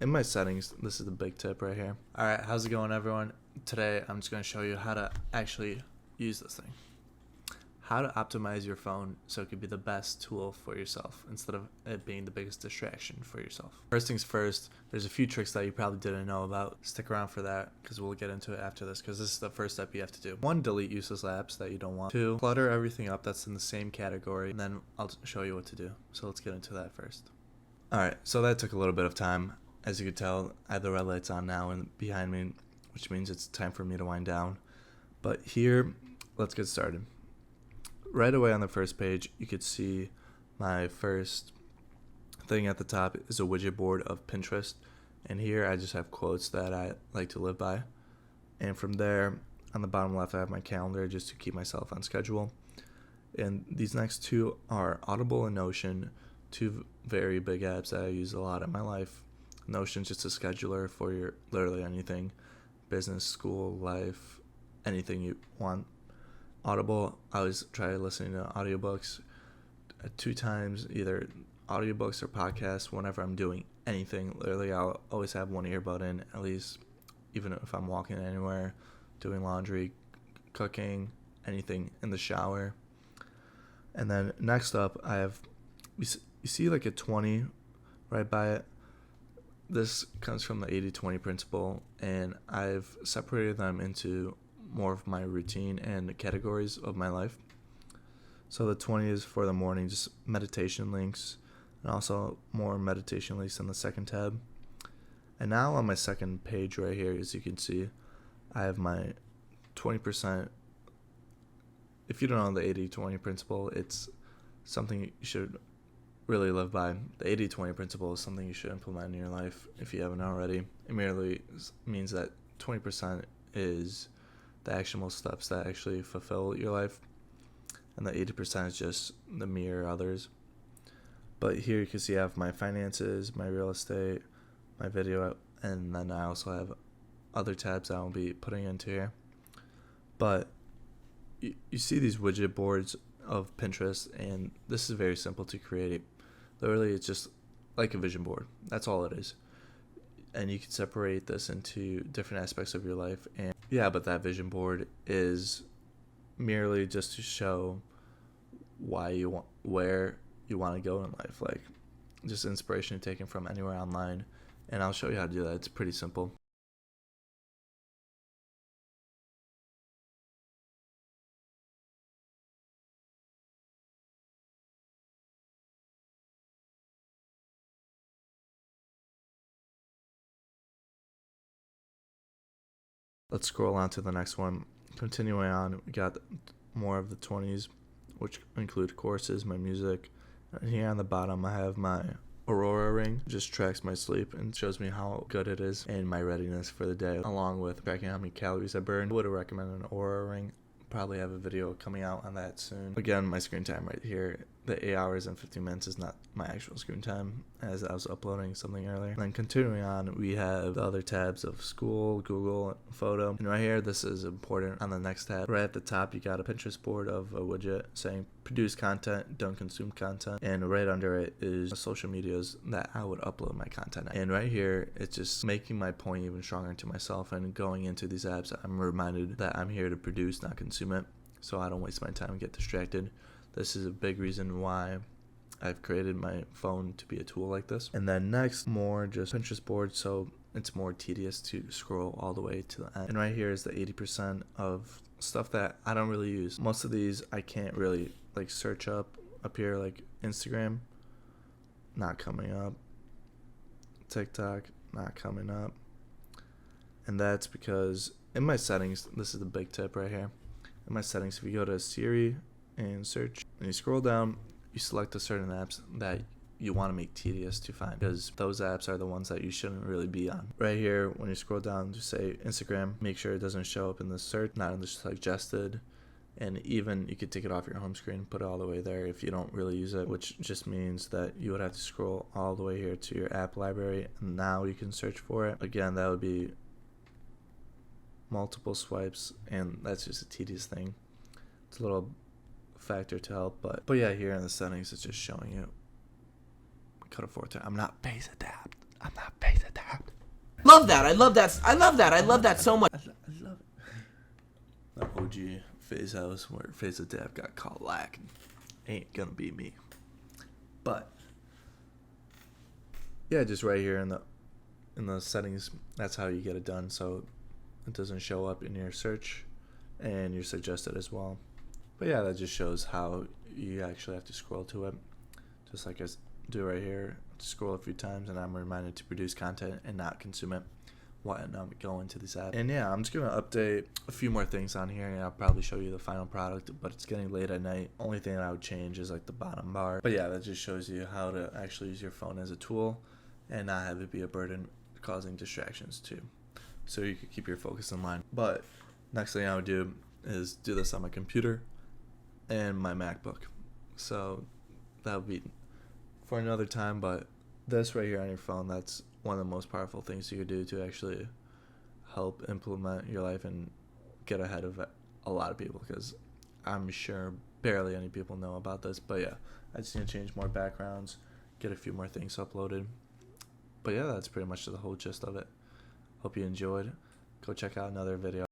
In my settings, this is the big tip right here. Alright, how's it going, everyone? Today, I'm just going to show you how to actually use this thing. How to optimize your phone so it could be the best tool for yourself instead of it being the biggest distraction for yourself. First things first, there's a few tricks that you probably didn't know about. Stick around for that because we'll get into it after this, because this is the first step you have to do. 1, delete useless apps that you don't want. 2, clutter everything up that's in the same category, and then I'll show you what to do. So let's get into that first. Alright, so that took a little bit of time. As you can tell, I have the red lights on now and behind me, which means it's time for me to wind down. But here, let's get started. Right away on the first page, you could see my first thing at the top is a widget board of Pinterest. And here I just have quotes that I like to live by. And from there, on the bottom left, I have my calendar just to keep myself on schedule. And these next two are Audible and Notion, two very big apps that I use a lot in my life. Notion's just a scheduler for your literally anything, business, school, life, anything you want. Audible, I always try listening to audiobooks 2 times, either audiobooks or podcasts, whenever I'm doing anything. Literally, I'll always have one earbud in, at least, even if I'm walking anywhere, doing laundry, cooking, anything, in the shower. And then next up, I have, you see like a 20 right by it. This comes from the 80-20 principle, and I've separated them into more of my routine and categories of my life. So the 20 is for the morning, just meditation links, and also more meditation links in the second tab. And now on my second page right here, as you can see, I have my 20%. If you don't know the 80-20 principle, it's something you should really live by. The 80-20 principle is something you should implement in your life if you haven't already. It merely means that 20% is the actionable steps that actually fulfill your life, and the 80% is just the mere others. But here you can see I have my finances, my real estate, my video, and then I also have other tabs I will be putting into here. But you see these widget boards of Pinterest, and this is very simple to create. Literally, it's just like a vision board. That's all it is. And you can separate this into different aspects of your life. And yeah, but that vision board is merely just to show why you want, where you want to go in life. Like, just inspiration taken from anywhere online. And I'll show you how to do that. It's pretty simple. Let's scroll on to the next one. Continuing on, we got more of the 20s, which include courses, my music. And here on the bottom, I have my Aurora ring. It just tracks my sleep and shows me how good it is and my readiness for the day, along with tracking how many calories I burned. I would recommend an Aurora ring. Probably have a video coming out on that soon. Again, my screen time right here, the 8 hours and 15 minutes is not my actual screen time, as I was uploading something earlier. And then continuing on, we have the other tabs of school, Google, photo. And right here, this is important on the next tab. Right at the top, you got a Pinterest board of a widget saying produce content, don't consume content. And right under it is the social medias that I would upload my content at. And right here, it's just making my point even stronger to myself, and going into these apps, I'm reminded that I'm here to produce, not consume it, so I don't waste my time and get distracted. This is a big reason why I've created my phone to be a tool like this. And then next, more just Pinterest board, so it's more tedious to scroll all the way to the end. And right here is the 80% of stuff that I don't really use. Most of these I can't really like search up here, like Instagram, not coming up, TikTok, not coming up. And that's because in my settings, this is the big tip right here. In my settings, if you go to Siri and search, and you scroll down, you select the certain apps that you want to make tedious to find, because those apps are the ones that you shouldn't really be on. Right here, when you scroll down to say Instagram, make sure it doesn't show up in the search, not in the suggested. And even you could take it off your home screen, put it all the way there if you don't really use it, which just means that you would have to scroll all the way here to your app library, and now you can search for it. Again, that would be multiple swipes, and that's just a tedious thing. It's a little factor to help, but yeah, here in the settings, it's just showing you cut a 4 time. I'm not base adapt. I'm not phase adapt. Love that. I love that. I love that. I love that so much. I love it. The OG phase house where phase adapt got caught lacking. Ain't gonna be me. But yeah, just right here in the settings, that's how you get it done, so it doesn't show up in your search and you're suggested as well. But yeah, that just shows how you actually have to scroll to it, just like I do right here. Scroll a few times and I'm reminded to produce content and not consume it when I'm going to this app. And yeah, I'm just gonna update a few more things on here and I'll probably show you the final product, but it's getting late at night. Only thing that I would change is like the bottom bar. But yeah, that just shows you how to actually use your phone as a tool and not have it be a burden causing distractions too, so you can keep your focus in line. But next thing I would do is do this on my computer and my MacBook, so that would be for another time. But this right here on your phone, that's one of the most powerful things you could do to actually help implement your life and get ahead of a lot of people, because I'm sure barely any people know about this. But yeah, I just need to change more backgrounds, get a few more things uploaded. But yeah, that's pretty much the whole gist of it. Hope you enjoyed. Go check out another video.